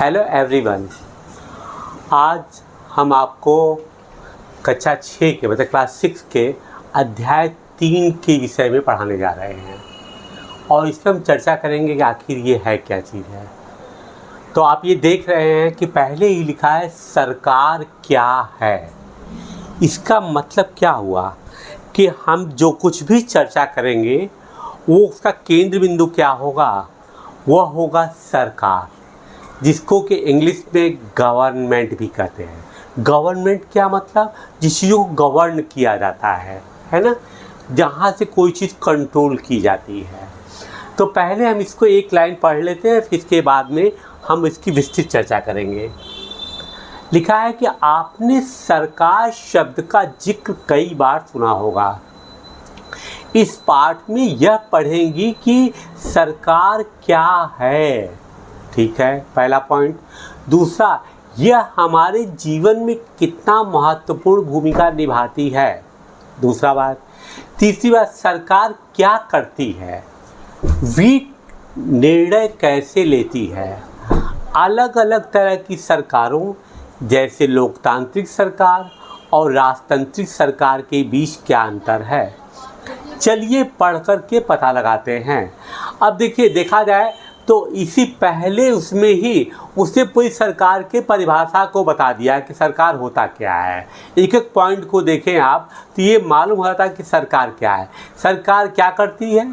Hello everyone. आज हम आपको कक्षा 6 के मतलब क्लास 6 के अध्याय 3 के विषय में पढ़ाने जा रहे हैं और इस पर हम चर्चा करेंगे कि आखिर ये है क्या चीज़ है। तो आप ये देख रहे हैं कि पहले ही लिखा है सरकार क्या है। इसका मतलब क्या हुआ कि हम जो कुछ भी चर्चा करेंगे वो उसका केंद्र बिंदु क्या होगा, वह होगा सरकार, जिसको कि इंग्लिश में गवर्नमेंट भी कहते हैं। गवर्नमेंट क्या मतलब, जिस चीज़ों को गवर्न किया जाता है ना, जहाँ से कोई चीज़ कंट्रोल की जाती है। तो पहले हम इसको एक लाइन पढ़ लेते हैं, फिर इसके बाद में हम इसकी विस्तृत चर्चा करेंगे। लिखा है कि आपने सरकार शब्द का जिक्र कई बार सुना होगा। इस पाठ में यह पढ़ेंगी कि सरकार क्या है। ठीक है, पहला पॉइंट। दूसरा, यह हमारे जीवन में कितना महत्वपूर्ण भूमिका निभाती है। दूसरा बात। तीसरी बात, सरकार क्या करती है, वे निर्णय कैसे लेती है। अलग अलग तरह की सरकारों जैसे लोकतांत्रिक सरकार और राजतांत्रिक सरकार के बीच क्या अंतर है, चलिए पढ़ कर के पता लगाते हैं। अब देखिए, देखा जाए तो इसी पहले उसमें ही उसने पूरी सरकार के परिभाषा को बता दिया कि सरकार होता क्या है। एक एक पॉइंट को देखें आप तो ये मालूम होता कि सरकार क्या है, सरकार क्या करती है,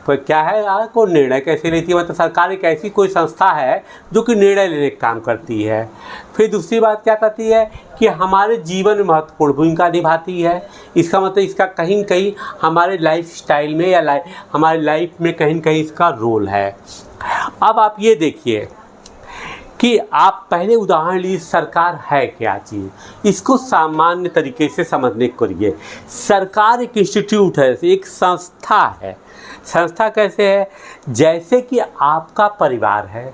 पर क्या है यार, को निर्णय कैसे लेती है। मतलब सरकार एक ऐसी कोई संस्था है जो कि निर्णय लेने का काम करती है। फिर दूसरी बात क्या करती है कि हमारे जीवन में महत्वपूर्ण भूमिका निभाती है। इसका मतलब इसका कहीं न कहीं हमारे लाइफ स्टाइल में या हमारे लाइफ में कहीं न कहीं इसका रोल है। अब आप ये देखिए कि आप पहले उदाहरण लीजिए, सरकार है क्या चीज़, इसको सामान्य तरीके से समझने को करिए। सरकार एक इंस्टीट्यूट है, एक संस्था है। संस्था कैसे है, जैसे कि आपका परिवार है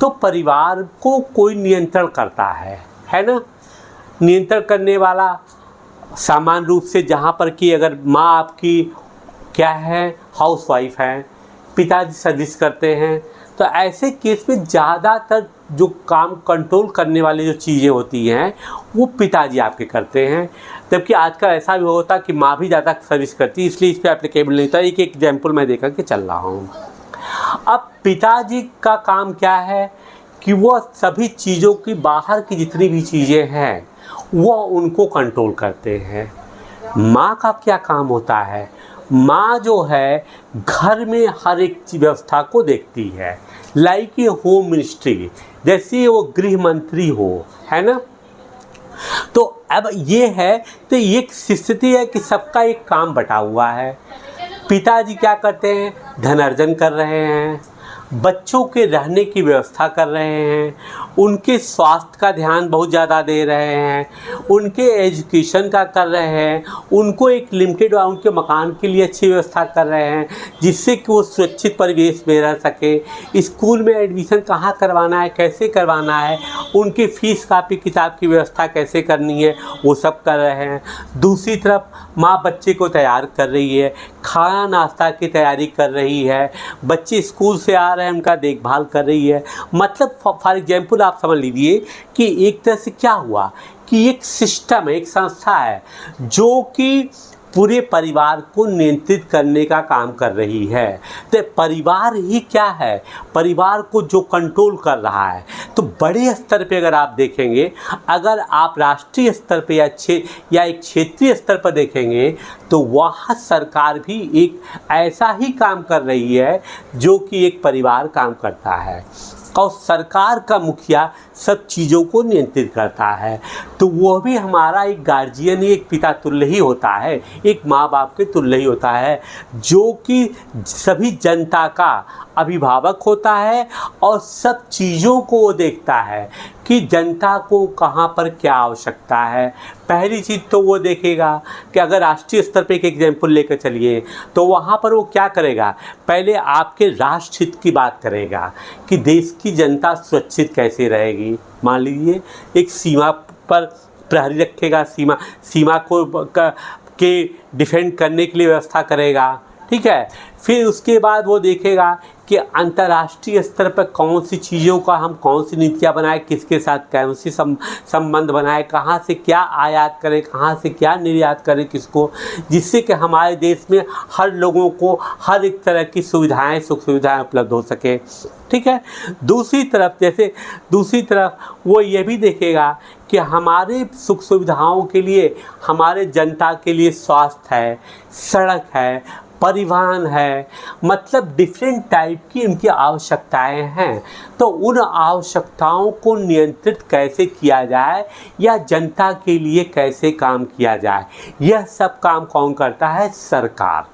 तो परिवार को कोई नियंत्रण करता है ना। नियंत्रण करने वाला सामान्य रूप से जहाँ पर कि अगर माँ आपकी क्या है, हाउसवाइफ है, पिताजी सर्विस करते हैं, तो ऐसे केस में ज़्यादातर जो काम कंट्रोल करने वाली जो चीज़ें होती हैं वो पिताजी आपके करते हैं। जबकि आजकल ऐसा भी होता है कि माँ भी ज़्यादा सर्विस करती है, इसलिए इस पर एप्लीकेबल नहीं था। एक एग्जाम्पल मैं देकर के चल रहा हूँ। अब पिताजी का काम क्या है कि वो सभी चीज़ों की, बाहर की जितनी भी चीज़ें हैं वो उनको कंट्रोल करते हैं। माँ का क्या काम होता है, माँ जो है घर में हर एक व्यवस्था को देखती है, लाइक ये होम मिनिस्ट्री, जैसे वो गृह मंत्री हो, है ना। तो अब ये है तो एक स्थिति है कि सबका एक काम बटा हुआ है। पिताजी क्या करते हैं, धन अर्जन कर रहे हैं, बच्चों के रहने की व्यवस्था कर रहे हैं, उनके स्वास्थ्य का ध्यान बहुत ज़्यादा दे रहे हैं, उनके एजुकेशन का कर रहे हैं, उनको एक लिमिटेड उनके मकान के लिए अच्छी व्यवस्था कर रहे हैं जिससे कि वो सुरक्षित परिवेश में रह सके। स्कूल में एडमिशन कहाँ करवाना है, कैसे करवाना है, उनकी फ़ीस कापी किताब की व्यवस्था कैसे करनी है, वो सब कर रहे हैं। दूसरी तरफ माँ बच्चे को तैयार कर रही है, खाना नाश्ता की तैयारी कर रही है, बच्चे स्कूल से आ रहे हैं उनका देखभाल कर रही है। मतलब फॉर एग्जाम्पल आप समझ लीजिए कि एक तरह से क्या हुआ कि एक सिस्टम है, एक संस्था है जो कि पूरे परिवार को नियंत्रित करने का काम कर रही है। तो परिवार ही क्या है, परिवार को जो कंट्रोल कर रहा है। तो बड़े स्तर पे अगर आप देखेंगे, अगर आप राष्ट्रीय स्तर पे या एक क्षेत्रीय स्तर पर देखेंगे तो वहाँ सरकार भी एक ऐसा ही काम कर रही है जो कि एक परिवार काम करता है और सरकार का मुखिया सब चीज़ों को नियंत्रित करता है। तो वो भी हमारा एक गार्जियन ही, एक पिता तुल्य ही होता है, एक माँ बाप के तुल्य ही होता है, जो कि सभी जनता का अभिभावक होता है और सब चीज़ों को वो देखता है कि जनता को कहाँ पर क्या आवश्यकता है। पहली चीज़ तो वो देखेगा कि अगर राष्ट्रीय स्तर पे एक एग्जाम्पल लेकर चलिए तो वहाँ पर वो क्या करेगा, पहले आपके राष्ट्र हित की बात करेगा कि देश की जनता सुरक्षित कैसे रहेगी। मान लीजिए एक सीमा पर प्रहरी रखेगा, सीमा को के डिफेंड करने के लिए व्यवस्था करेगा, ठीक है। फिर उसके बाद वो देखेगा कि अंतर्राष्ट्रीय स्तर पर कौन सी चीज़ों का हम कौन सी नीतियाँ बनाएं, किसके साथ कौन सी संबंध बनाएं, कहाँ से क्या आयात करें, कहाँ से क्या निर्यात करें किसको, जिससे कि हमारे देश में हर लोगों को हर एक तरह की सुविधाएं सुख सुविधाएं उपलब्ध हो सके। ठीक है। दूसरी तरफ वो ये भी देखेगा कि हमारे सुख सुविधाओं के लिए, हमारे जनता के लिए स्वास्थ्य है, सड़क है, परिवहन है, मतलब डिफरेंट टाइप की उनकी आवश्यकताएं हैं। तो उन आवश्यकताओं को नियंत्रित कैसे किया जाए या जनता के लिए कैसे काम किया जाए, यह सब काम कौन करता है? सरकार।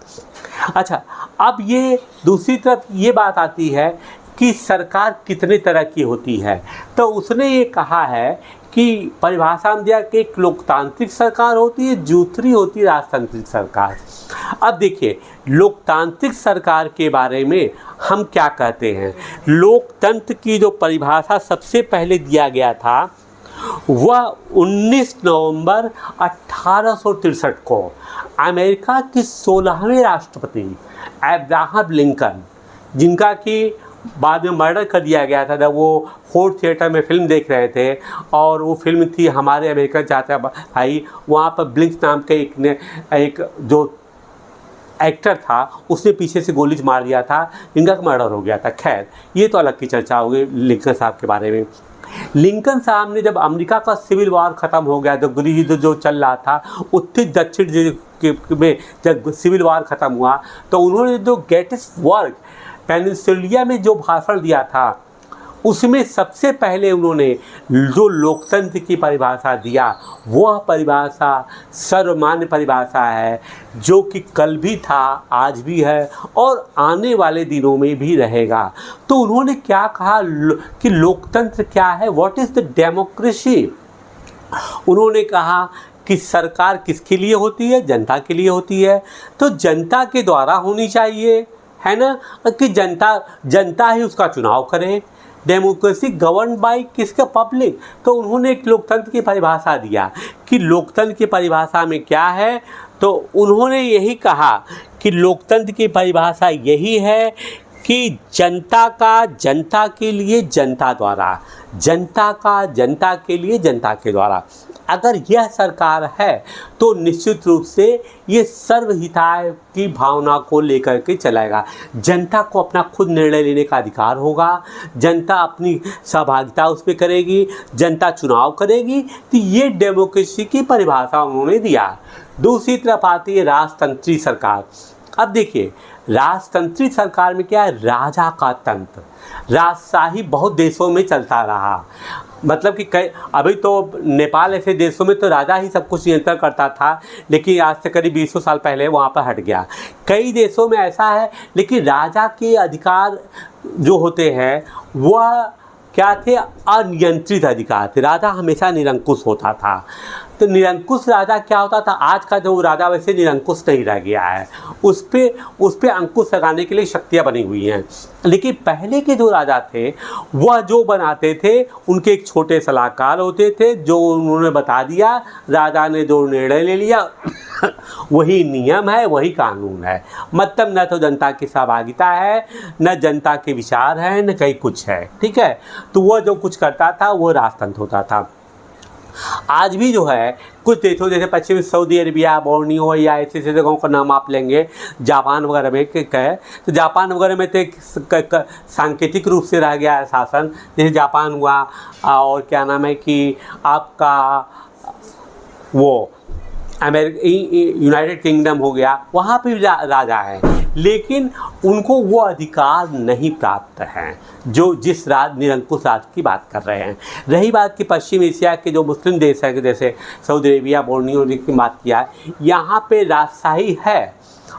अच्छा, अब ये दूसरी तरफ ये बात आती है कि सरकार कितने तरह की होती है। तो उसने ये कहा है कि परिभाषा में दिया कि एक लोकतांत्रिक सरकार होती है, दूसरी होती है राजतांत्रिक सरकार। अब देखिए, लोकतांत्रिक सरकार के बारे में हम क्या कहते हैं। लोकतंत्र की जो परिभाषा सबसे पहले दिया गया था वह 19 नवंबर 1863 को अमेरिका के 16वें राष्ट्रपति अब्राहम लिंकन, जिनका कि बाद में मर्डर कर दिया गया था जब वो फोर्ड थिएटर में फिल्म देख रहे थे, और वो फिल्म थी हमारे अमेरिका जाता भाई, वहाँ पर ब्लिंक्स नाम के एक जो एक्टर था उसने पीछे से गोली मार दिया था, जिनका मर्डर हो गया था। खैर, ये तो अलग की चर्चा हो गई लिंकन साहब के बारे में। लिंकन साहब ने जब अमेरिका का सिविल वॉर ख़त्म हो गया, जो गृह युद्ध जो चल रहा था उत्तर दक्षिण में, जब सिविल वॉर ख़त्म हुआ तो उन्होंने जो गेटिसबर्ग पेनिनसुला में जो भाषण दिया था उसमें सबसे पहले उन्होंने जो लोकतंत्र की परिभाषा दिया वह परिभाषा सर्वमान्य परिभाषा है, जो कि कल भी था, आज भी है और आने वाले दिनों में भी रहेगा। तो उन्होंने क्या कहा कि लोकतंत्र क्या है, व्हाट इज़ द डेमोक्रेसी। उन्होंने कहा कि सरकार किसके लिए होती है? जनता के लिए होती है। तो जनता के द्वारा होनी चाहिए, है ना, कि जनता ही उसका चुनाव करे। डेमोक्रेसी गवर्न बाय किसका? पब्लिक। तो उन्होंने एक लोकतंत्र की परिभाषा दिया कि लोकतंत्र की परिभाषा में क्या है। तो उन्होंने यही कहा कि लोकतंत्र की परिभाषा यही है कि जनता का जनता के लिए जनता द्वारा, जनता का जनता के लिए जनता के द्वारा। अगर यह सरकार है तो निश्चित रूप से ये सर्वहिताय की भावना को लेकर के चलाएगा। जनता को अपना खुद निर्णय लेने का अधिकार होगा, जनता अपनी सहभागिता उस पर करेगी, जनता चुनाव करेगी। तो ये डेमोक्रेसी की परिभाषा उन्होंने दिया। दूसरी तरफ आती है राजतंत्री सरकार। अब देखिए, राजतंत्री सरकार में क्या है? राजा का तंत्र, राजशाही बहुत देशों में चलता रहा। मतलब कि अभी तो नेपाल ऐसे देशों में तो राजा ही सब कुछ नियंत्रण करता था, लेकिन आज से करीब 200 साल पहले वहाँ पर हट गया। कई देशों में ऐसा है, लेकिन राजा के अधिकार जो होते हैं वह क्या थे? अनियंत्रित अधिकार थे। राजा हमेशा निरंकुश होता था। तो निरंकुश राजा क्या होता था? आज का जो राजा वैसे निरंकुश नहीं रह गया है, उस पे अंकुश लगाने के लिए शक्तियाँ बनी हुई हैं। लेकिन पहले के जो राजा थे वह जो बनाते थे, उनके एक छोटे सलाहकार होते थे, जो उन्होंने बता दिया, राजा ने जो निर्णय ले लिया वही नियम है, वही कानून है। मतलब न तो जनता की सहभागिता है, न जनता के विचार हैं, न कहीं कुछ है। ठीक है। तो वह जो कुछ करता था वो राजतंत्र होता था। आज भी जो है कुछ देशों जैसे पश्चिमी सऊदी अरेबिया, बोर्नियो या ऐसे जगहों का नाम आप लेंगे, जापान वगैरह में कहे तो जापान वगैरह में तो एक सांकेतिक रूप से रह गया है शासन। जैसे जापान हुआ, और क्या नाम है कि आपका वो यूनाइटेड किंगडम हो गया, वहाँ पे राजा है, लेकिन उनको वो अधिकार नहीं प्राप्त हैं जो जिस निरंकुश राज की बात कर रहे हैं। रही बात कि पश्चिम एशिया के जो मुस्लिम देश है, जैसे सऊदी अरेबिया, बोर्नियो की बात किया, यहाँ पे राजशाही है,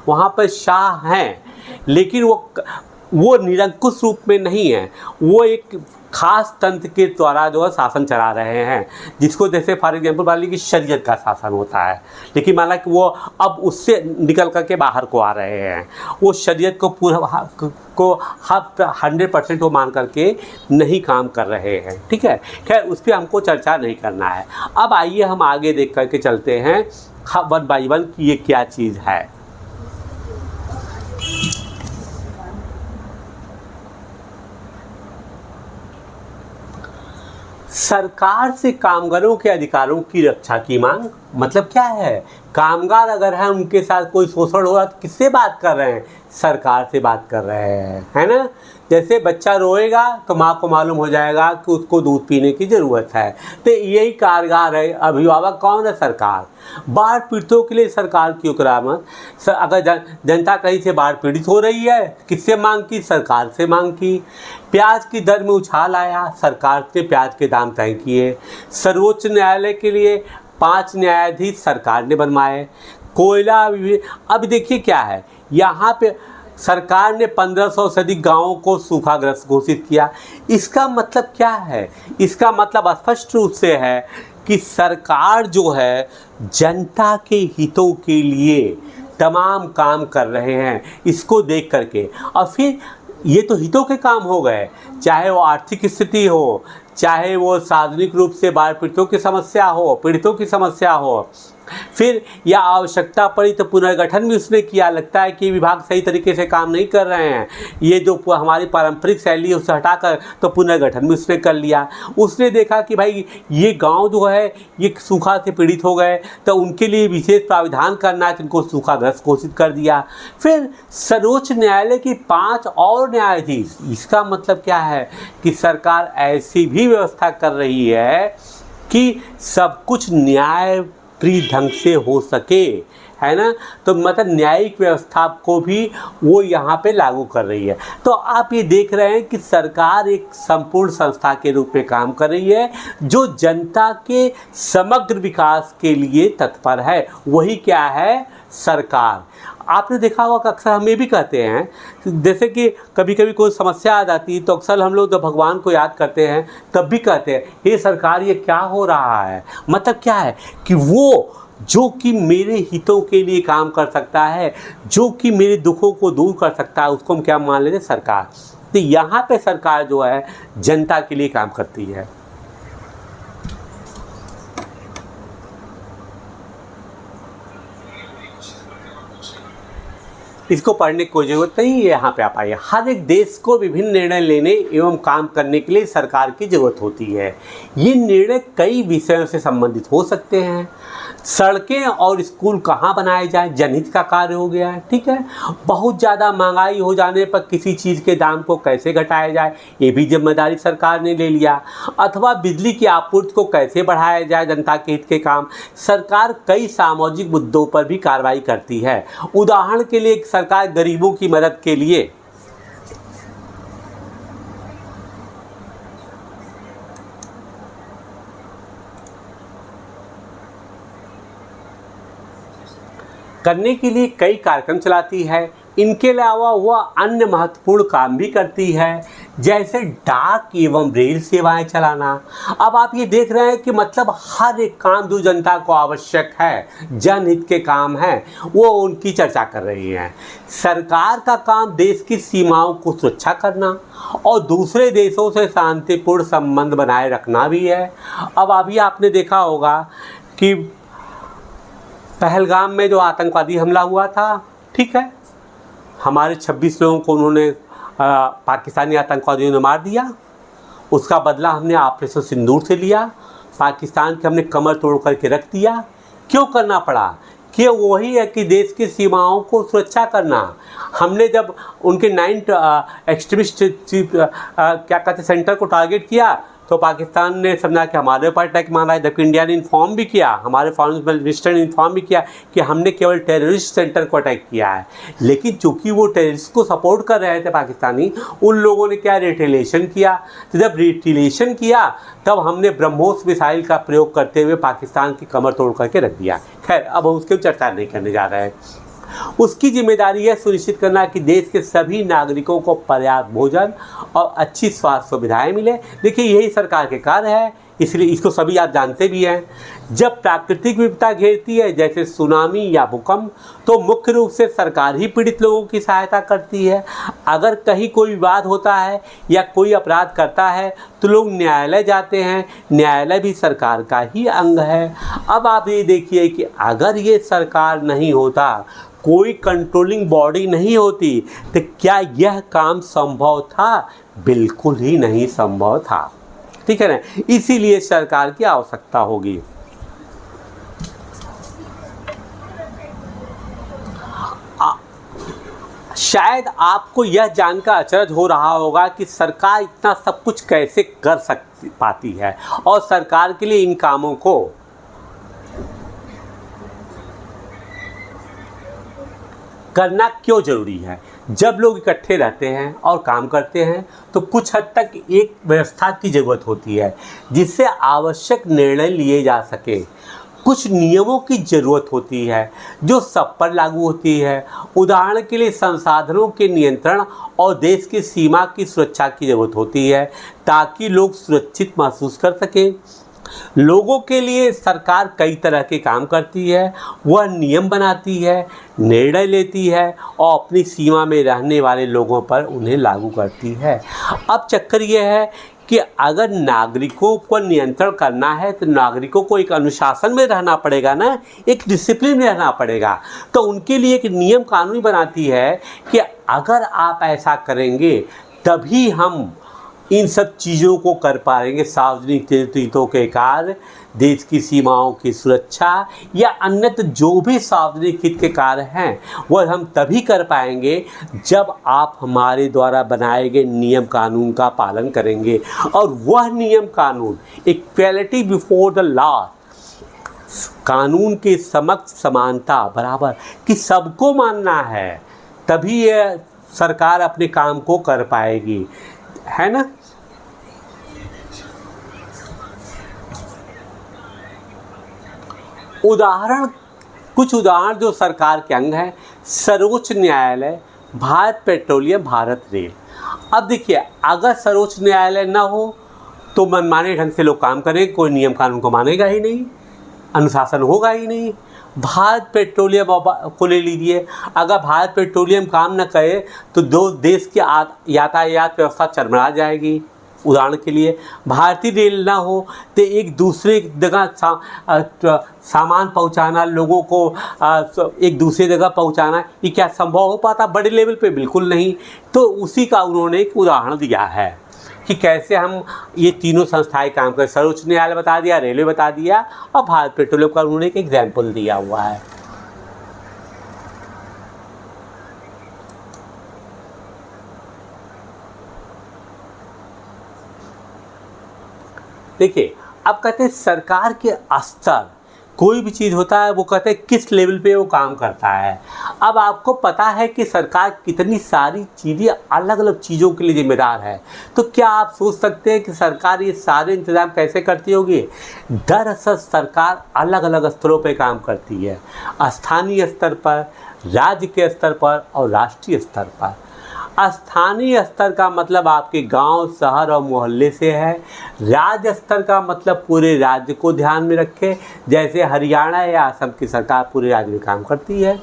वहाँ पर शाह हैं, लेकिन वो निरंकुश रूप में नहीं है। वो एक खास तंत्र के द्वारा जो है शासन चला रहे हैं, जिसको जैसे फॉर एग्जांपल मान लीजिए कि शरीयत का शासन होता है, लेकिन माना कि वो अब उससे निकल करके बाहर को आ रहे हैं। वो शरीयत को पूरा को 100% वो मान करके नहीं काम कर रहे हैं। ठीक है। खैर, उस पर हमको चर्चा नहीं करना है। अब आइए हम आगे देख करके चलते हैं वन बाई वन कि ये क्या चीज़ है। सरकार से कामगारों के अधिकारों की रक्षा की मांग। मतलब क्या है? कामगार अगर है उनके साथ कोई शोषण हो रहा तो किससे बात कर रहे हैं? सरकार से बात कर रहे हैं, है ना। जैसे बच्चा रोएगा तो माँ को मालूम हो जाएगा कि उसको दूध पीने की ज़रूरत है, तो यही कारगर है। अभिभावक कौन है? सरकार। बाढ़ पीड़ितों के लिए सरकार क्यों करामत? अगर जनता कहीं से बाढ़ पीड़ित हो रही है, किससे मांग की? सरकार से मांग की। प्याज की दर में उछाल आया, सरकार ने प्याज के दाम तय किए। सर्वोच्च न्यायालय के लिए 5 न्यायाधीश सरकार ने बनवाए। कोयला अब देखिए क्या है, यहाँ पे सरकार ने 1500 से अधिक गाँवों को सूखाग्रस्त घोषित किया। इसका मतलब क्या है? इसका मतलब स्पष्ट रूप से है कि सरकार जो है जनता के हितों के लिए तमाम काम कर रहे हैं, इसको देख करके। और फिर ये तो हितों के काम हो गए, चाहे वो आर्थिक स्थिति हो, चाहे वो सार्वजनिक रूप से बाढ़ पीड़ितों की समस्या हो, फिर या आवश्यकता पड़ी तो पुनर्गठन भी उसने किया। लगता है कि विभाग सही तरीके से काम नहीं कर रहे हैं, ये जो हमारी पारंपरिक शैली है उसे हटाकर तो पुनर्गठन भी उसने कर लिया। उसने देखा कि भाई ये गांव जो है ये सूखा से पीड़ित हो गए, तो उनके लिए विशेष प्राविधान करना है, तो इनको सूखाग्रस्त घोषित कर दिया। फिर सर्वोच्च न्यायालय की 5 और न्यायाधीश। इसका मतलब क्या है कि सरकार ऐसी भी व्यवस्था कर रही है कि सब कुछ न्याय प्रिय ढंग से हो सके, है ना। तो मतलब न्यायिक व्यवस्था को भी वो यहाँ पे लागू कर रही है। तो आप ये देख रहे हैं कि सरकार एक संपूर्ण संस्था के रूप में काम कर रही है जो जनता के समग्र विकास के लिए तत्पर है। वही क्या है? सरकार। आपने देखा होगा कि अक्सर हम ये भी कहते हैं, जैसे कि कभी कभी कोई समस्या आ जाती है तो अक्सर हम लोग जब भगवान को याद करते हैं तब भी कहते हैं, हे सरकार ये क्या हो रहा है। मतलब क्या है कि वो जो कि मेरे हितों के लिए काम कर सकता है, जो कि मेरे दुखों को दूर कर सकता है, उसको हम क्या मान लेते हैं? सरकार। तो यहाँ पे सरकार जो है जनता के लिए काम करती है। इसको पढ़ने की कोई ज़रूरत नहीं है, यहाँ पे आप आइए। हर एक देश को विभिन्न निर्णय लेने एवं काम करने के लिए सरकार की ज़रूरत होती है। ये निर्णय कई विषयों से संबंधित हो सकते हैं। सड़कें और स्कूल कहाँ बनाए जाएं, जनहित का कार्य हो गया है, ठीक है। बहुत ज़्यादा महंगाई हो जाने पर किसी चीज़ के दाम को कैसे घटाया जाए, ये भी जिम्मेदारी सरकार ने ले लिया। अथवा बिजली की आपूर्ति को कैसे बढ़ाया जाए, जनता के हित के काम। सरकार कई सामाजिक मुद्दों पर भी कार्रवाई करती है। उदाहरण के लिए सरकार गरीबों की मदद के लिए करने के लिए कई कार्यक्रम चलाती है। इनके अलावा वह अन्य महत्वपूर्ण काम भी करती है, जैसे डाक एवं रेल सेवाएं चलाना। अब आप ये देख रहे हैं कि मतलब हर एक काम जो जनता को आवश्यक है, जनहित के काम हैं, वो उनकी चर्चा कर रही हैं। सरकार का काम देश की सीमाओं को सुरक्षा करना और दूसरे देशों से शांतिपूर्ण संबंध बनाए रखना भी है। अब अभी आपने देखा होगा कि पहलगाम में जो आतंकवादी हमला हुआ था, ठीक है, हमारे 26 लोगों को उन्होंने पाकिस्तानी आतंकवादियों ने मार दिया। उसका बदला हमने ऑपरेशन सिंदूर से लिया। पाकिस्तान के हमने कमर तोड़ करके रख दिया। क्यों करना पड़ा? कि वही है कि देश की सीमाओं को सुरक्षा करना। हमने जब उनके 9 एक्सट्रीमिस्ट क्या कहते सेंटर को टारगेट किया तो पाकिस्तान ने समझा कि हमारे ऊपर अटैक मारा है, जबकि इंडिया ने इन्फॉर्म भी किया, हमारे फॉरेन मिनिस्टर ने इन्फॉर्म भी किया कि हमने केवल टेररिस्ट सेंटर को अटैक किया है। लेकिन चूंकि वो टेररिस्ट को सपोर्ट कर रहे थे पाकिस्तानी, उन लोगों ने क्या रिटेलिएशन किया। तो जब रिटेलिएशन किया तब हमने ब्रह्मोस मिसाइल का प्रयोग करते हुए पाकिस्तान की कमर तोड़ करके रख दिया। खैर, अब हम उसकी चर्चा नहीं करने जा रहे हैं। उसकी जिम्मेदारी है सुनिश्चित करना कि देश के सभी नागरिकों को पर्याप्त भोजन और अच्छी स्वास्थ्य सुविधाएं मिले। देखिए, यही सरकार के कार्य है, इसलिए इसको सभी आप जानते भी हैं। जब प्राकृतिक विपदा घेरती है जैसे सुनामी या भूकंप, तो मुख्य रूप से सरकार ही पीड़ित लोगों की सहायता करती है। अगर कहीं कोई विवाद होता है या कोई अपराध करता है तो लोग न्यायालय जाते हैं। न्यायालय भी सरकार का ही अंग है। अब आप ये देखिए कि अगर ये सरकार नहीं होता, कोई कंट्रोलिंग बॉडी नहीं होती, तो क्या यह काम संभव था? बिल्कुल ही नहीं संभव था। ठीक है ना, इसीलिए सरकार की आवश्यकता होगी। शायद आपको यह जानकर अचरज हो रहा होगा कि सरकार इतना सब कुछ कैसे कर सकती पाती है और सरकार के लिए इन कामों को करना क्यों जरूरी है। जब लोग इकट्ठे रहते हैं और काम करते हैं तो कुछ हद तक एक व्यवस्था की ज़रूरत होती है जिससे आवश्यक निर्णय लिए जा सके। कुछ नियमों की ज़रूरत होती है जो सब पर लागू होती है। उदाहरण के लिए संसाधनों के नियंत्रण और देश की सीमा की सुरक्षा की ज़रूरत होती है ताकि लोग सुरक्षित महसूस कर सकें। लोगों के लिए सरकार कई तरह के काम करती है। वह नियम बनाती है, निर्णय लेती है और अपनी सीमा में रहने वाले लोगों पर उन्हें लागू करती है। अब चक्कर यह है कि अगर नागरिकों को नियंत्रण करना है तो नागरिकों को एक अनुशासन में रहना पड़ेगा ना, एक डिसिप्लिन में रहना पड़ेगा। तो उनके लिए एक नियम कानून बनाती है कि अगर आप ऐसा करेंगे तभी हम इन सब चीज़ों को कर पाएंगे। सार्वजनिक हितों के कार्य, देश की सीमाओं की सुरक्षा या अन्यत्र जो भी सार्वजनिक हित के कार्य हैं वह हम तभी कर पाएंगे जब आप हमारे द्वारा बनाए गए नियम कानून का पालन करेंगे। और वह नियम कानून इक्वलिटी बिफोर द लॉ, कानून के समक्ष समानता बराबर कि सबको मानना है, तभी यह सरकार अपने काम को कर पाएगी, है ना। कुछ उदाहरण जो सरकार के अंग हैं: सर्वोच्च न्यायालय, भारत पेट्रोलियम, भारत रेल। अब देखिए, अगर सर्वोच्च न्यायालय ना हो तो मनमाने ढंग से लोग काम करें, कोई नियम कानून को मानेगा ही नहीं, अनुशासन होगा ही नहीं। भारत पेट्रोलियम को ले लीजिए, अगर भारत पेट्रोलियम काम न करे तो दो देश की यातायात व्यवस्था चरमरा जाएगी। उदाहरण के लिए, भारतीय रेल ना हो तो एक दूसरे जगह सामान पहुंचाना, लोगों को एक दूसरे जगह पहुंचाना, ये क्या संभव हो पाता? बड़े लेवल पे बिल्कुल नहीं। तो उसी का उन्होंने एक उदाहरण दिया है कि कैसे हम ये तीनों संस्थाएं काम करें। सर्वोच्च न्यायालय बता दिया, रेलवे बता दिया और भारत पेट्रोलियम का उन्होंने एक एग्जाम्पल दिया हुआ है। देखिए, अब कहते हैं सरकार के स्तर, कोई भी चीज़ होता है वो कहते हैं किस लेवल पे वो काम करता है। अब आपको पता है कि सरकार कितनी सारी चीज़ें अलग अलग चीज़ों के लिए जिम्मेदार है, तो क्या आप सोच सकते हैं कि सरकार ये सारे इंतज़ाम कैसे करती होगी? दरअसल सरकार अलग अलग स्तरों पे काम करती है, स्थानीय स्तर पर, राज्य के स्तर पर और राष्ट्रीय स्तर पर। स्थानीय स्तर का मतलब आपके गांव, शहर और मोहल्ले से है। राज्य स्तर का मतलब पूरे राज्य को ध्यान में रखे, जैसे हरियाणा या असम की सरकार पूरे राज्य में काम करती है,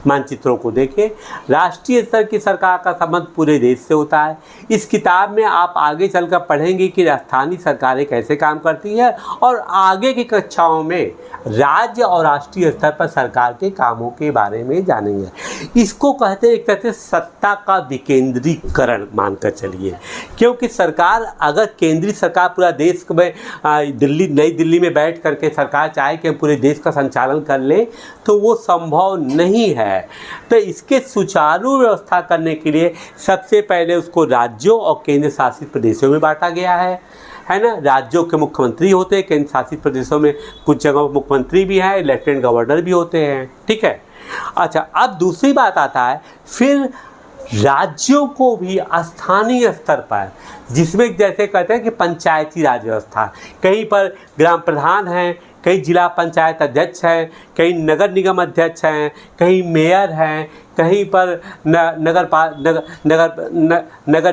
मानचित्रों को देखें। राष्ट्रीय स्तर की सरकार का संबंध पूरे देश से होता है। इस किताब में आप आगे चलकर पढ़ेंगे कि स्थानीय सरकारें कैसे काम करती हैं और आगे की कक्षाओं में राज्य और राष्ट्रीय स्तर पर सरकार के कामों के बारे में जानेंगे। इसको कहते हैं, एक तरह से सत्ता का विकेंद्रीकरण मानकर चलिए, क्योंकि सरकार, अगर केंद्रीय सरकार पूरा देश में नई दिल्ली में बैठ करके सरकार चाहे कि हम पूरे देश का संचालन कर ले तो वो संभव नहीं है। तो इसके सुचारू व्यवस्था करने के लिए सबसे पहले उसको राज्यों और केंद्र शासित प्रदेशों में बांटा गया है ना। राज्यों के मुख्यमंत्री होते हैं, केंद्र शासित प्रदेशों में कुछ जगहों मुख्यमंत्री भी हैं, लेफ्टिनेंट गवर्नर भी होते हैं, ठीक है। अच्छा, अब दूसरी बात आता है फिर राज्यों को भी स्थानीय स्तर पर, जिसमें जैसे कहते हैं कि पंचायती राज व्यवस्था, कहीं पर ग्राम प्रधान हैं, कई जिला पंचायत अध्यक्ष हैं, कई नगर निगम अध्यक्ष हैं, कहीं मेयर हैं, कहीं पर नगर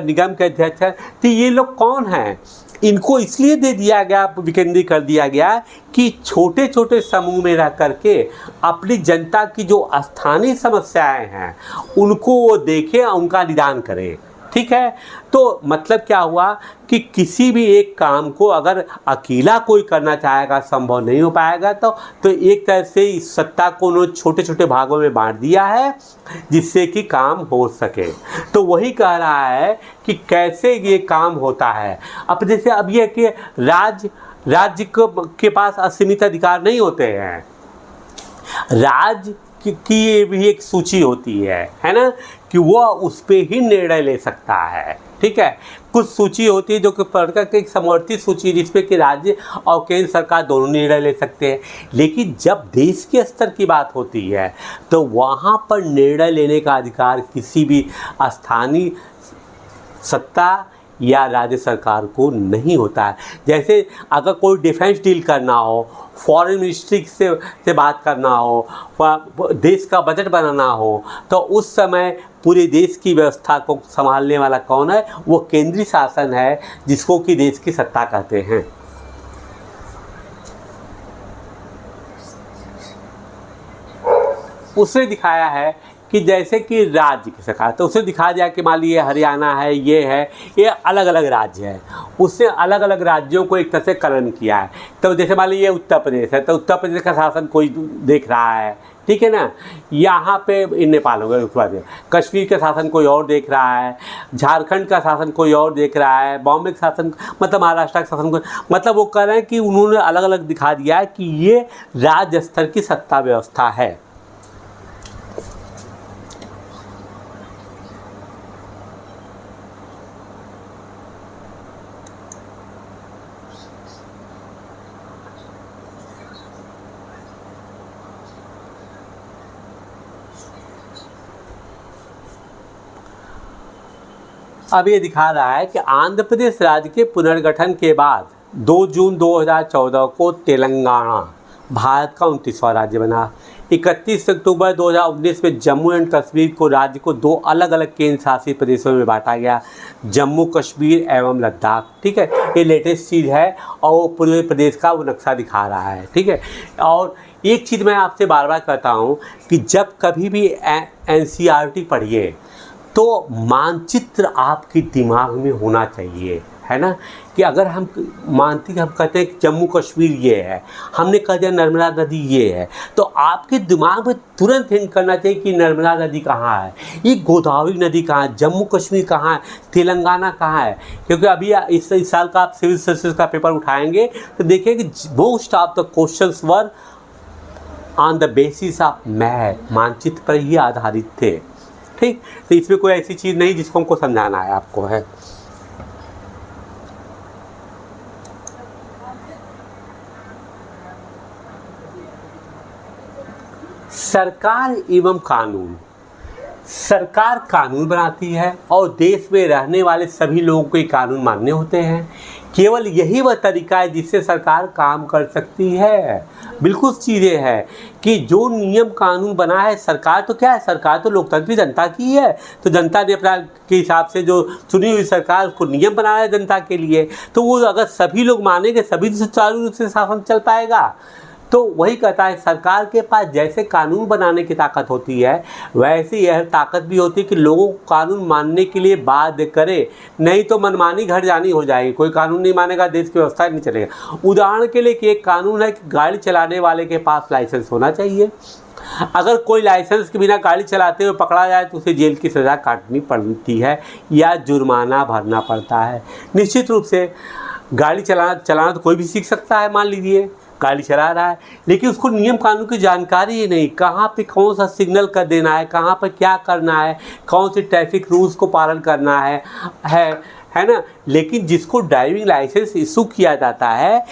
निगम के अध्यक्ष हैं। तो ये लोग कौन हैं? इनको इसलिए दे दिया गया, विकेंद्रीय कर दिया गया कि छोटे छोटे समूह में रह करके अपनी जनता की जो स्थानीय समस्याएं हैं उनको वो देखें, उनका निदान करें, ठीक है। तो मतलब क्या हुआ कि किसी भी एक काम को अगर अकेला कोई करना चाहेगा, संभव नहीं हो पाएगा, तो एक तरह से इस सत्ता को उन्होंने छोटे छोटे भागों में बांट दिया है जिससे कि काम हो सके। तो वही कह रहा है कि कैसे ये काम होता है। अब जैसे अब ये कि राज्य के पास असीमित अधिकार नहीं होते हैं। राज्य की भी एक सूची होती है ना, कि वो उस पर ही निर्णय ले सकता है। ठीक है, कुछ सूची होती है जो कि पढ़कर के एक समवर्ती सूची है जिसपे कि राज्य और केंद्र सरकार दोनों निर्णय ले सकते हैं। लेकिन जब देश के स्तर की बात होती है तो वहाँ पर निर्णय लेने का अधिकार किसी भी स्थानीय सत्ता या राज्य सरकार को नहीं होता है। जैसे अगर कोई डिफेंस डील करना हो, फॉरेन मिनिस्ट्री से बात करना हो, देश का बजट बनाना हो, तो उस समय पूरे देश की व्यवस्था को संभालने वाला कौन है? वो केंद्रीय शासन है जिसको कि देश की सत्ता कहते हैं। उसने दिखाया है कि जैसे कि राज्य की सरकार, तो उसे दिखाया जाए कि मान लीजिए हरियाणा है, ये अलग अलग राज्य है। उसने अलग अलग राज्यों को एक तरह से कलन किया है। तो जैसे मान लीजिए उत्तर प्रदेश है, तो उत्तर प्रदेश का शासन कोई देख रहा है, ठीक है ना। यहाँ पे नेपाल हो गया, उसके बाद कश्मीर का शासन कोई और देख रहा है, झारखंड का शासन कोई और देख रहा है, बॉम्बे का शासन मतलब महाराष्ट्र का शासन कोई, मतलब वो कह रहे हैं कि उन्होंने अलग अलग दिखा दिया है कि ये राज्य स्तर की सत्ता व्यवस्था है। अब ये दिखा रहा है कि आंध्र प्रदेश राज्य के पुनर्गठन के बाद 2 जून 2014 को तेलंगाना भारत का 29वां राज्य बना। 31 अक्टूबर 2019 में जम्मू एंड कश्मीर को राज्य को 2 अलग अलग केंद्र शासित प्रदेशों में बांटा गया, जम्मू कश्मीर एवं लद्दाख। ठीक है, ये लेटेस्ट चीज़ है और वो पूरे प्रदेश का वो नक्शा दिखा रहा है। ठीक है, और एक चीज़ मैं आपसे बार बार कहता हूँ कि जब कभी भी NCERT पढ़िए तो मानचित्र आपके दिमाग में होना चाहिए, है ना। कि अगर हम मानते हम कहते हैं कि जम्मू कश्मीर ये है, हमने कह दिया नर्मदा नदी ये है, तो आपके दिमाग में तुरंत हिंट करना चाहिए कि नर्मदा नदी कहाँ है, ये गोदावरी नदी कहाँ है, जम्मू कश्मीर कहाँ है, तेलंगाना कहाँ है। क्योंकि अभी इस साल का आप सिविल सर्विसेज का पेपर उठाएंगे तो देखिए कि most of the questions were on the basis of map, मानचित्र पर ही आधारित थे। ठीक, तो इसमें कोई ऐसी चीज़ नहीं जिसको हमको समझाना है आपको है। सरकार एवं कानून, सरकार कानून बनाती है और देश में रहने वाले सभी लोगों को ये कानून मानने होते हैं। केवल यही वह तरीका है जिससे सरकार काम कर सकती है। बिल्कुल सीधे है कि जो नियम कानून बना है, सरकार तो क्या है, सरकार तो लोकतंत्री जनता की है। तो जनता ने अपना के हिसाब से जो चुनी हुई सरकार उसको नियम बनाया है जनता के लिए, तो वो अगर सभी लोग मानेंगे सभी सुचारू रूप से शासन चल पाएगा। तो वही कहता है सरकार के पास जैसे कानून बनाने की ताकत होती है वैसे यह ताकत भी होती है कि लोगों को कानून मानने के लिए बाध्य करे, नहीं तो मनमानी घर जानी हो जाएगी। कोई कानून नहीं मानेगा देश की व्यवस्था नहीं चलेगा। उदाहरण के लिए कि एक कानून है कि गाड़ी चलाने वाले के पास लाइसेंस होना चाहिए। अगर कोई लाइसेंस के बिना गाड़ी चलाते हुए पकड़ा जाए तो उसे जेल की सज़ा काटनी पड़ती है या जुर्माना भरना पड़ता है। निश्चित रूप से गाड़ी चलाना तो कोई भी सीख सकता है, मान लीजिए गाड़ी चला रहा है, लेकिन उसको नियम कानून की जानकारी ही नहीं, कहाँ पे कौन सा सिग्नल कर देना है, कहाँ पर क्या करना है, कौन से ट्रैफिक रूल्स को पालन करना है ना। लेकिन जिसको ड्राइविंग लाइसेंस इशू किया जाता है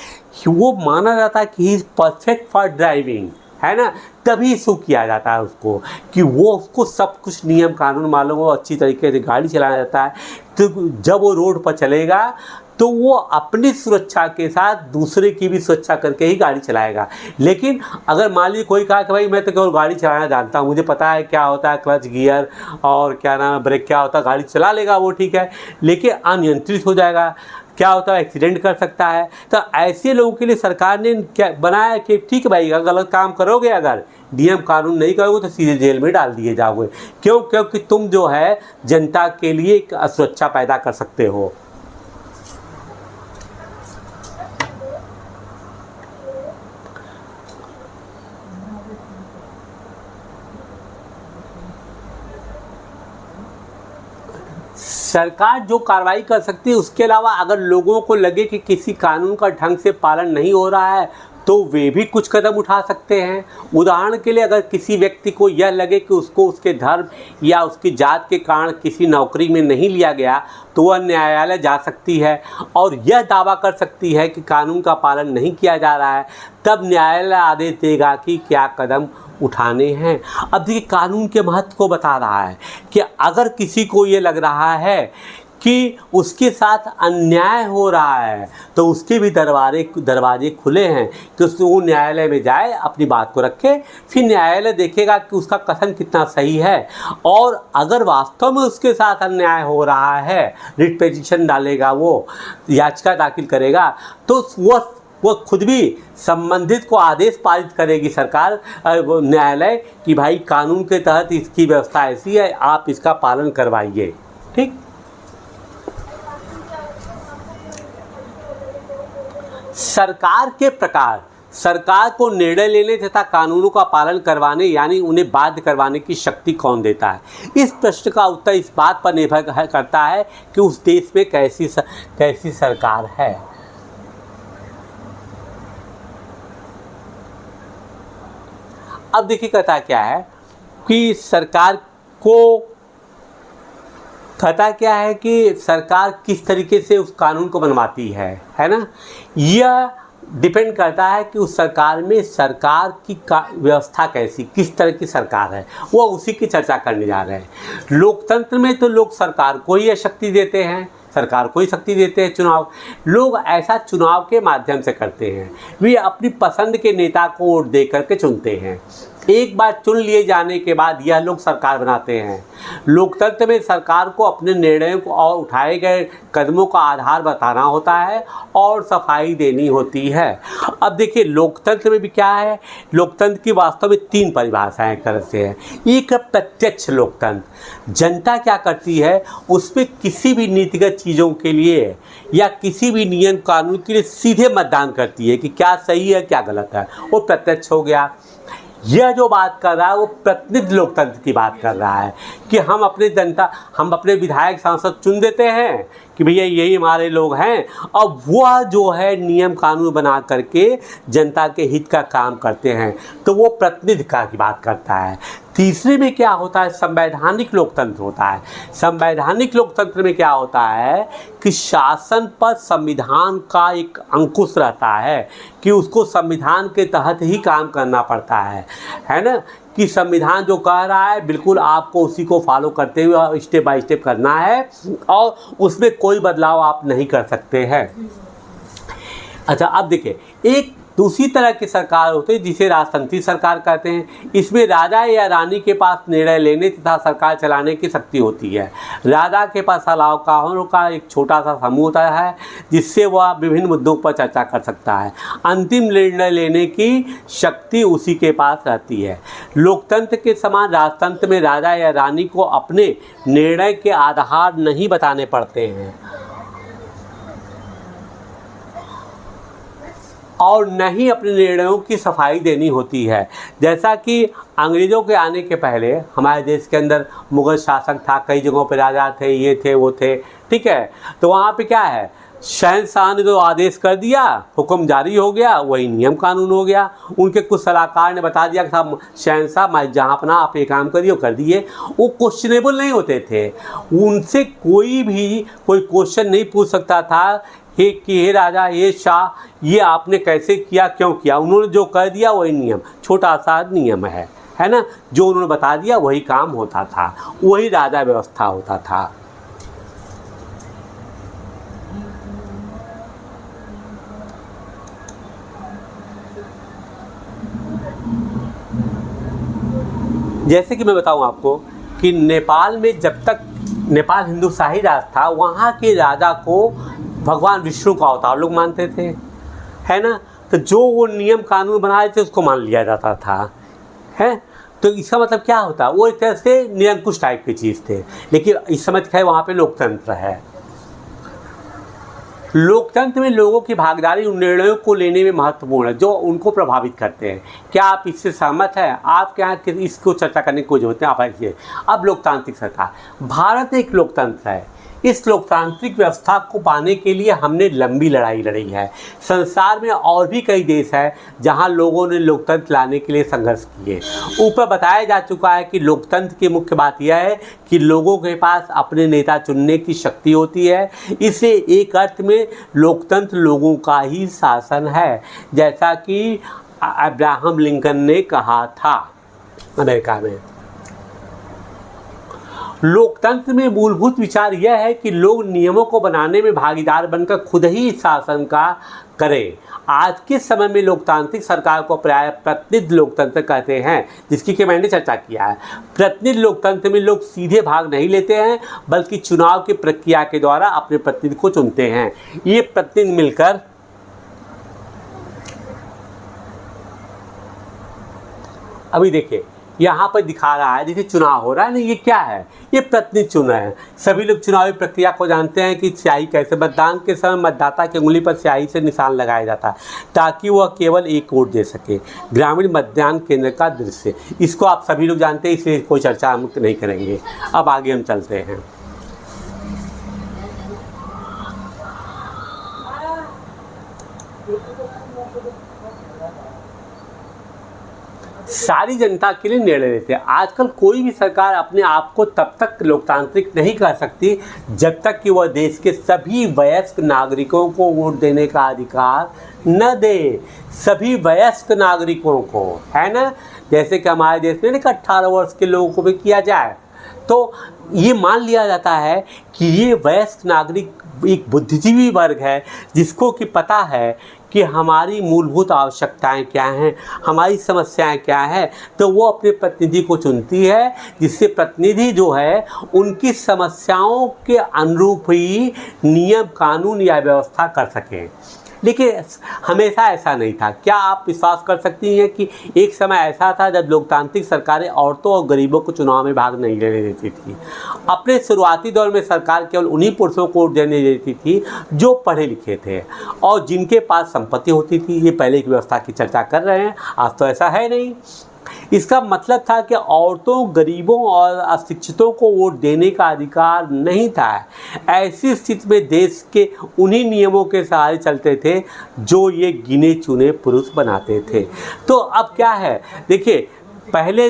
वो माना जाता है कि he is perfect for driving, है ना, तभी इशू किया जाता है उसको कि वो उसको सब कुछ नियम कानून मालूम हो, अच्छी तरीके से गाड़ी चलाया जाता है। तो जब वो रोड पर चलेगा तो वो अपनी सुरक्षा के साथ दूसरे की भी सुरक्षा करके ही गाड़ी चलाएगा। लेकिन अगर मान लीजिए कोई कहा कि भाई मैं तो केवल गाड़ी चलाना जानता हूँ, मुझे पता है क्या होता है क्लच गियर और क्या नाम है ब्रेक क्या होता है, गाड़ी चला लेगा वो, ठीक है, लेकिन अनियंत्रित हो जाएगा। क्या होता है, एक्सीडेंट कर सकता है। तो ऐसे लोगों के लिए सरकार ने क्या बनाया कि ठीक है भाई, अगर गलत काम करोगे, अगर नियम कानून नहीं करोगे तो सीधे जेल में डाल दिए जाओगे। क्यों? क्योंकि तुम जो है जनता के लिए एक असुरक्षा पैदा कर सकते हो। सरकार जो कार्रवाई कर सकती है, उसके अलावा अगर लोगों को लगे कि किसी कानून का ढंग से पालन नहीं हो रहा है तो वे भी कुछ कदम उठा सकते हैं। उदाहरण के लिए, अगर किसी व्यक्ति को यह लगे कि उसको उसके धर्म या उसकी जात के कारण किसी नौकरी में नहीं लिया गया तो वह न्यायालय जा सकती है और यह दावा कर सकती है कि कानून का पालन नहीं किया जा रहा है। तब न्यायालय आदेश देगा कि क्या कदम उठाने हैं। अब देखिए, कानून के महत्व को बता रहा है कि अगर किसी को ये लग रहा है कि उसके साथ अन्याय हो रहा है तो उसके भी दरवाजे खुले हैं कि वो न्यायालय में जाए, अपनी बात को रखे, फिर न्यायालय देखेगा कि उसका कथन कितना सही है। और अगर वास्तव में उसके साथ अन्याय हो रहा है, रिट पिटीशन डालेगा, वो याचिका दाखिल करेगा, तो वो खुद भी संबंधित को आदेश पारित करेगी सरकार, न्यायालय, कि भाई कानून के तहत इसकी व्यवस्था ऐसी है, आप इसका पालन करवाइए। ठीक। सरकार के प्रकार सरकार को निर्णय लेने तथा कानूनों का पालन करवाने यानी उन्हें बाध्य करवाने की शक्ति कौन देता है? इस प्रश्न का उत्तर इस बात पर निर्भर करता है कि उस देश में कैसी सरकार है। अब देखिए, कहता क्या है कि सरकार किस तरीके से उस कानून को बनवाती है ना। यह डिपेंड करता है कि उस सरकार में सरकार की व्यवस्था कैसी, किस तरह की सरकार है, वो उसी की चर्चा करने जा रहे हैं। लोकतंत्र में तो लोग सरकार को ही शक्ति देते हैं, चुनाव। लोग ऐसा चुनाव के माध्यम से करते हैं, वे अपनी पसंद के नेता को वोट दे करके चुनते हैं। एक बार चुन लिए जाने के बाद यह लोग सरकार बनाते हैं। लोकतंत्र में सरकार को अपने निर्णयों को और उठाए गए कदमों का आधार बताना होता है और सफाई देनी होती है। अब देखिए, लोकतंत्र में भी क्या है, लोकतंत्र की वास्तव में 3 परिभाषाएं एक तरह से है। एक है प्रत्यक्ष लोकतंत्र। जनता क्या करती है, उसमें किसी भी नीतिगत चीज़ों के लिए या किसी भी नियम कानून के लिए सीधे मतदान करती है कि क्या सही है क्या गलत है, वो प्रत्यक्ष हो गया। यह जो बात कर रहा है वो प्रतिनिधि लोकतंत्र की बात कर रहा है कि हम अपने विधायक सांसद चुन देते हैं कि भैया यही हमारे लोग हैं, अब वह जो है नियम कानून बना करके जनता के हित का काम करते हैं, तो वो प्रतिनिधि का की बात करता है। तीसरे में क्या होता है, संवैधानिक लोकतंत्र होता है। संवैधानिक लोकतंत्र में क्या होता है कि शासन पर संविधान का एक अंकुश रहता है कि उसको संविधान के तहत ही काम करना पड़ता है ना, कि संविधान जो कह रहा है बिल्कुल आपको उसी को फॉलो करते हुए स्टेप बाय स्टेप करना है और उसमें कोई बदलाव आप नहीं कर सकते हैं। अच्छा, अब देखिए, एक दूसरी तरह की सरकार होती है जिसे राजतंत्री सरकार कहते हैं। इसमें राजा या रानी के पास निर्णय लेने तथा सरकार चलाने की शक्ति होती है। राजा के पास सलाहकारों का एक छोटा सा समूह होता है जिससे वह विभिन्न मुद्दों पर चर्चा कर सकता है। अंतिम निर्णय लेने की शक्ति उसी के पास रहती है। लोकतंत्र के समान राजतंत्र में राजा या रानी को अपने निर्णय के आधार नहीं बताने पड़ते हैं और न ही अपने निर्णयों की सफाई देनी होती है। जैसा कि अंग्रेज़ों के आने के पहले हमारे देश के अंदर मुग़ल शासक था, कई जगहों पर राजा थे, ये थे वो थे, ठीक है। तो वहाँ पे क्या है, शहंशाह ने जो आदेश कर दिया, हुक्म जारी हो गया, वही नियम कानून हो गया। उनके कुछ सलाहकार ने बता दिया कि साहब शहंशाह मैं जहाँ अपना आप ये काम करिए, कर दिए। वो क्वेश्चनेबल नहीं होते थे, उनसे कोई क्वेश्चन नहीं पूछ सकता था कि हे राजा, हे शाह, ये आपने कैसे किया, क्यों किया। उन्होंने जो कह दिया वही नियम, छोटा सा नियम है ना, जो उन्होंने बता दिया वही काम होता था, वही राजा व्यवस्था होता था। जैसे कि मैं बताऊं आपको कि नेपाल में जब तक नेपाल हिंदुशाही राज था, वहाँ के राजा को भगवान विष्णु का अवतार लोग मानते थे, है ना। तो जो वो नियम कानून बनाए थे उसको मान लिया जाता था, है। तो इसका मतलब क्या होता है, वो एक तरह से निरंकुश टाइप की चीज़ थे। लेकिन इस समय है वहाँ पे लोकतंत्र है। लोकतंत्र में लोगों की भागीदारी उन निर्णयों को लेने में महत्वपूर्ण है जो उनको प्रभावित करते हैं। क्या आप इससे सहमत हैं? आप क्या इसको चर्चा करने की कोई जरूरत है? आप आइए। अब लोकतांत्रिक सरकार, भारत एक लोकतंत्र है। इस लोकतांत्रिक व्यवस्था को पाने के लिए हमने लंबी लड़ाई लड़ी है। संसार में और भी कई देश हैं जहां लोगों ने लोकतंत्र लाने के लिए संघर्ष किए। ऊपर बताया जा चुका है कि लोकतंत्र की मुख्य बात यह है कि लोगों के पास अपने नेता चुनने की शक्ति होती है। इसे एक अर्थ में लोकतंत्र लोगों का ही शासन है, जैसा कि अब्राहम लिंकन ने कहा था अमेरिका में। लोकतंत्र में मूलभूत विचार यह है कि लोग नियमों को बनाने में भागीदार बनकर खुद ही शासन का करें। आज के समय में लोकतांत्रिक सरकार को प्राय प्रतिनिधि लोकतंत्र कहते हैं, जिसकी कि मैंने चर्चा किया है। प्रतिनिधि लोकतंत्र में लोग सीधे भाग नहीं लेते हैं, बल्कि चुनाव की प्रक्रिया के द्वारा अपने प्रतिनिधि को चुनते हैं। ये प्रतिनिधि मिलकर अभी देखिए यहाँ पर दिखा रहा है, जैसे चुनाव हो रहा है ना, ये क्या है, ये प्रतिनिधि चुन रहे हैं। सभी लोग चुनावी प्रक्रिया को जानते हैं कि स्याही कैसे, मतदान के समय मतदाता की उंगली पर स्याही से निशान लगाया जाता है ताकि वह केवल एक वोट दे सके। ग्रामीण मतदान केंद्र का दृश्य, इसको आप सभी लोग जानते हैं, इसलिए कोई चर्चा हम नहीं करेंगे। अब आगे हम चलते हैं। सारी जनता के लिए निर्णय लेते हैं। आजकल कोई भी सरकार अपने आप को तब तक लोकतांत्रिक नहीं कह सकती जब तक कि वह देश के सभी वयस्क नागरिकों को वोट देने का अधिकार न दे। सभी वयस्क नागरिकों को, है ना। जैसे कि हमारे देश में 18 वर्ष के लोगों को भी किया जाए, तो ये मान लिया जाता है कि ये वयस्क नागरिक एक बुद्धिजीवी वर्ग है जिसको कि पता है कि हमारी मूलभूत आवश्यकताएं क्या हैं, हमारी समस्याएं क्या हैं। तो वो अपने प्रतिनिधि को चुनती है, जिससे प्रतिनिधि जो है उनकी समस्याओं के अनुरूप ही नियम कानून या व्यवस्था कर सकें। लेकिन हमेशा ऐसा नहीं था। क्या आप विश्वास कर सकती हैं कि एक समय ऐसा था जब लोकतांत्रिक सरकारें औरतों और गरीबों को चुनाव में भाग नहीं लेने देती थी। अपने शुरुआती दौर में सरकार केवल उन्हीं पुरुषों को वोट देने देती थी जो पढ़े लिखे थे और जिनके पास संपत्ति होती थी। ये पहले की व्यवस्था की चर्चा कर रहे हैं, आज तो ऐसा है नहीं। इसका मतलब था कि औरतों, गरीबों और अशिक्षितों को वोट देने का अधिकार नहीं था। ऐसी स्थिति में देश के उन्हीं नियमों के सहारे चलते थे जो ये गिने चुने पुरुष बनाते थे। तो अब क्या है, देखिए, पहले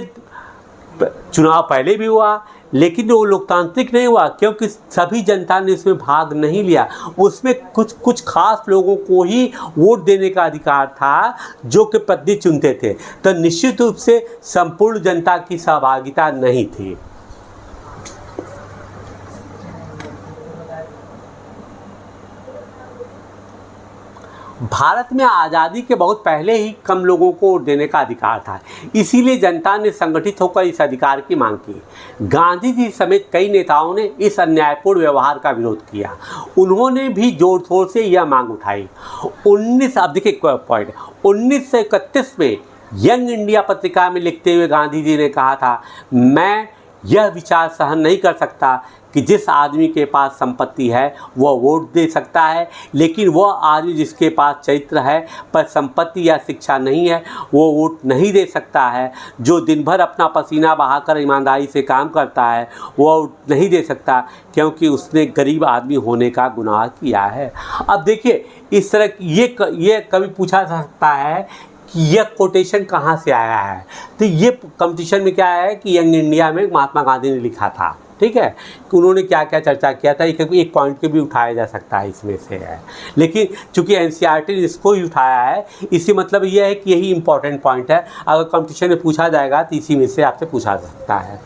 चुनाव पहले भी हुआ, लेकिन वो लोकतांत्रिक नहीं हुआ क्योंकि सभी जनता ने इसमें भाग नहीं लिया। उसमें कुछ खास लोगों को ही वोट देने का अधिकार था जो कि प्रतिनिधि चुनते थे। तो निश्चित रूप से संपूर्ण जनता की सहभागिता नहीं थी। भारत में आज़ादी के बहुत पहले ही कम लोगों को वोट देने का अधिकार था, इसीलिए जनता ने संगठित होकर इस अधिकार की मांग की। गांधी जी समेत कई नेताओं ने इस अन्यायपूर्ण व्यवहार का विरोध किया। उन्होंने भी जोर शोर से यह मांग उठाई। 1931 में यंग इंडिया पत्रिका में लिखते हुए गांधी जी ने कहा था, मैं यह विचार सहन नहीं कर सकता कि जिस आदमी के पास संपत्ति है वह वोट दे सकता है, लेकिन वह आदमी जिसके पास चरित्र है पर संपत्ति या शिक्षा नहीं है वो वोट नहीं दे सकता है। जो दिन भर अपना पसीना बहाकर ईमानदारी से काम करता है वह वोट नहीं दे सकता क्योंकि उसने गरीब आदमी होने का गुनाह किया है। अब देखिए, इस तरह ये कभी पूछा जा सकता है कि यह कोटेशन कहाँ से आया है। तो ये कंपटीशन में क्या है कि यंग इंडिया में महात्मा गांधी ने लिखा था, ठीक है, कि उन्होंने क्या क्या चर्चा किया था। एक पॉइंट के भी उठाया जा सकता है इसमें से है, लेकिन चूंकि एनसीईआरटी ने इसको ही उठाया है, इसी मतलब यह है कि यही इंपॉर्टेंट पॉइंट है। अगर कंपटीशन में पूछा जाएगा तो इसी में से आपसे पूछा जा सकता है।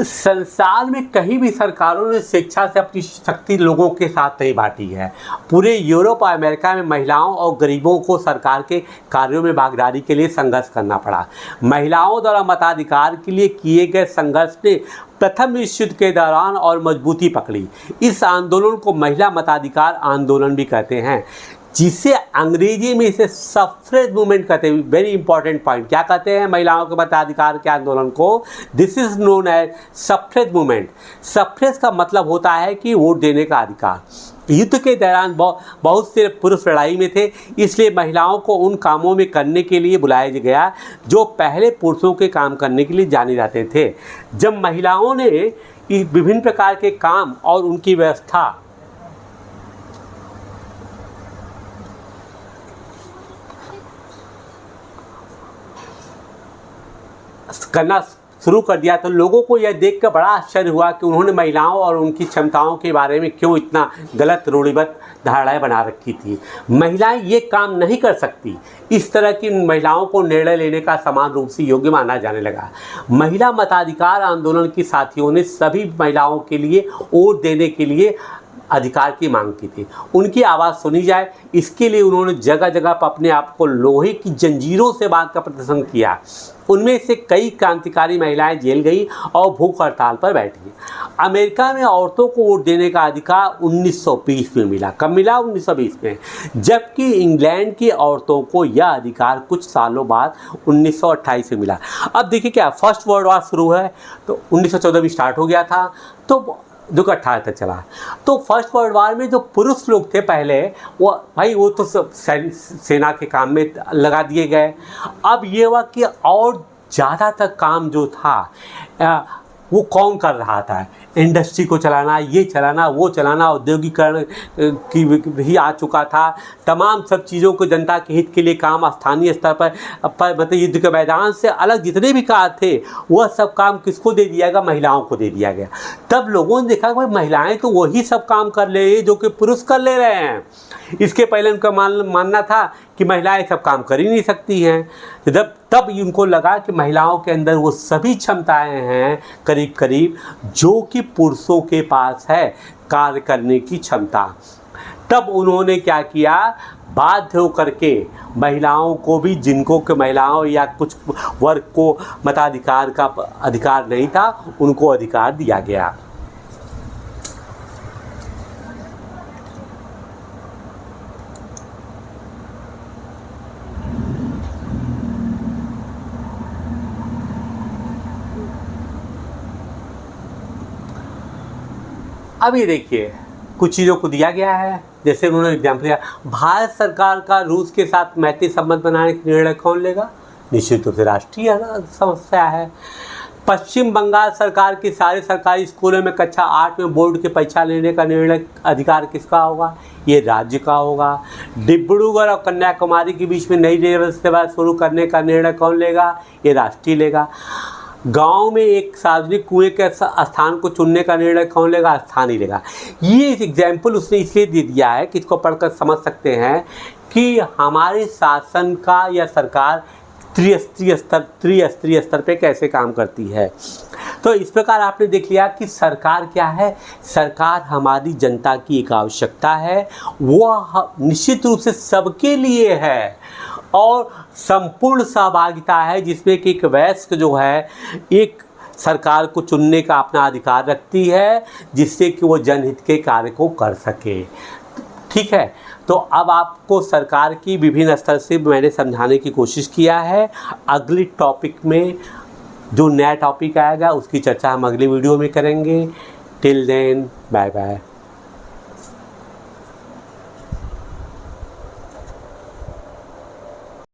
संसार में कहीं भी सरकारों ने स्वेच्छा से अपनी शक्ति लोगों के साथ नहीं बांटी है। पूरे यूरोप और अमेरिका में महिलाओं और गरीबों को सरकार के कार्यों में भागीदारी के लिए संघर्ष करना पड़ा। महिलाओं द्वारा मताधिकार के लिए किए गए संघर्ष ने प्रथम विश्व युद्ध के दौरान और मजबूती पकड़ी। इस आंदोलन को महिला मताधिकार आंदोलन भी कहते हैं, जिसे अंग्रेजी में इसे सफ्रेज मूवमेंट कहते हैं। वेरी इंपॉर्टेंट पॉइंट, क्या कहते हैं महिलाओं के मताधिकार के आंदोलन को? This is known as suffrage movement. Suffrage का मतलब होता है कि वोट देने का अधिकार। युद्ध के दौरान बहुत से पुरुष लड़ाई में थे, इसलिए महिलाओं को उन कामों में करने के लिए बुलाया गया जो पहले पुरुषों के काम करने के लिए जाने जाते थे। जब महिलाओं ने विभिन्न प्रकार के काम और उनकी व्यवस्था करना शुरू कर दिया तो लोगों को यह देखकर बड़ा आश्चर्य हुआ कि उन्होंने महिलाओं और उनकी क्षमताओं के बारे में क्यों इतना गलत रूढ़िबद्ध धारणाएं बना रखी थी। महिलाएं ये काम नहीं कर सकती, इस तरह की महिलाओं को निर्णय लेने का समान रूप से योग्य माना जाने लगा। महिला मताधिकार आंदोलन के साथियों ने सभी महिलाओं के लिए वोट देने के लिए अधिकार की मांग की थी। उनकी आवाज़ सुनी जाए, इसके लिए उन्होंने जगह जगह पर अपने आप को लोहे की जंजीरों से बांध कर प्रदर्शन किया। उनमें से कई क्रांतिकारी महिलाएं जेल गई और भूख हड़ताल पर बैठी। अमेरिका में औरतों को वोट देने का अधिकार 1920 में मिला। कब मिला? 1920 में। जबकि इंग्लैंड की औरतों को यह अधिकार कुछ सालों बाद 1928 में मिला। अब देखिए क्या, फर्स्ट वर्ल्ड वॉर शुरू है तो 1914 में स्टार्ट हो गया था, तो 1918 तक चला। तो फर्स्ट वर्ल्ड वॉर में जो पुरुष लोग थे पहले, वो तो सेना के काम में लगा दिए गए। अब ये हुआ कि और ज़्यादातर काम जो था वो कौन कर रहा था? इंडस्ट्री को चलाना, ये चलाना, वो चलाना, औद्योगिकरण की भी आ चुका था। तमाम सब चीज़ों को जनता के हित के लिए काम स्थानीय स्तर पर मतलब युद्ध के मैदान से अलग जितने भी कार्य थे वह सब काम किसको दे दिया गया? महिलाओं को दे दिया गया। तब लोगों ने देखा कि भाई महिलाएं तो वही सब काम कर ले रही है जो कि पुरुष कर ले रहे हैं। इसके पहले उनका मानना था कि महिलाएं सब काम कर ही नहीं सकती हैं। तब उनको लगा कि महिलाओं के अंदर वो सभी क्षमताएं हैं करीब करीब जो कि पुरुषों के पास है कार्य करने की क्षमता। तब उन्होंने क्या किया, बाध्य होकर के महिलाओं को भी, जिनको के महिलाओं या कुछ वर्ग को मताधिकार का अधिकार नहीं था, उनको अधिकार दिया गया। अब ये देखिए कुछ चीज़ों को दिया गया है, जैसे उन्होंने एग्जाम्पल दिया, भारत सरकार का रूस के साथ मैत्री संबंध बनाने का निर्णय कौन लेगा? निश्चित रूप से राष्ट्रीय समस्या है। पश्चिम बंगाल सरकार के सारे सरकारी स्कूलों में कक्षा 8 में बोर्ड की परीक्षा लेने का निर्णय अधिकार किसका होगा? ये राज्य का होगा। डिब्रूगढ़ और कन्याकुमारी के बीच में नई रेल सेवा शुरू करने का निर्णय कौन लेगा? ये राष्ट्रीय लेगा। गांव में एक सार्वजनिक कुएं के स्थान को चुनने का निर्णय कौन लेगा? स्थानीय लेगा। ये एग्जाम्पल उसने इसलिए दे दिया है कि इसको पढ़कर समझ सकते हैं कि हमारे शासन का या सरकार त्रिस्तरीय स्तर पे कैसे काम करती है। तो इस प्रकार आपने देख लिया कि सरकार क्या है। सरकार हमारी जनता की एक आवश्यकता है, वो निश्चित रूप से सबके लिए है और संपूर्ण सहभागिता है, जिसमें कि एक वयस्क जो है एक सरकार को चुनने का अपना अधिकार रखती है, जिससे कि वो जनहित के कार्य को कर सके। ठीक है, तो अब आपको सरकार की विभिन्न स्तर से मैंने समझाने की कोशिश किया है। अगली टॉपिक में जो नया टॉपिक आएगा उसकी चर्चा हम अगली वीडियो में करेंगे। Till then, bye bye.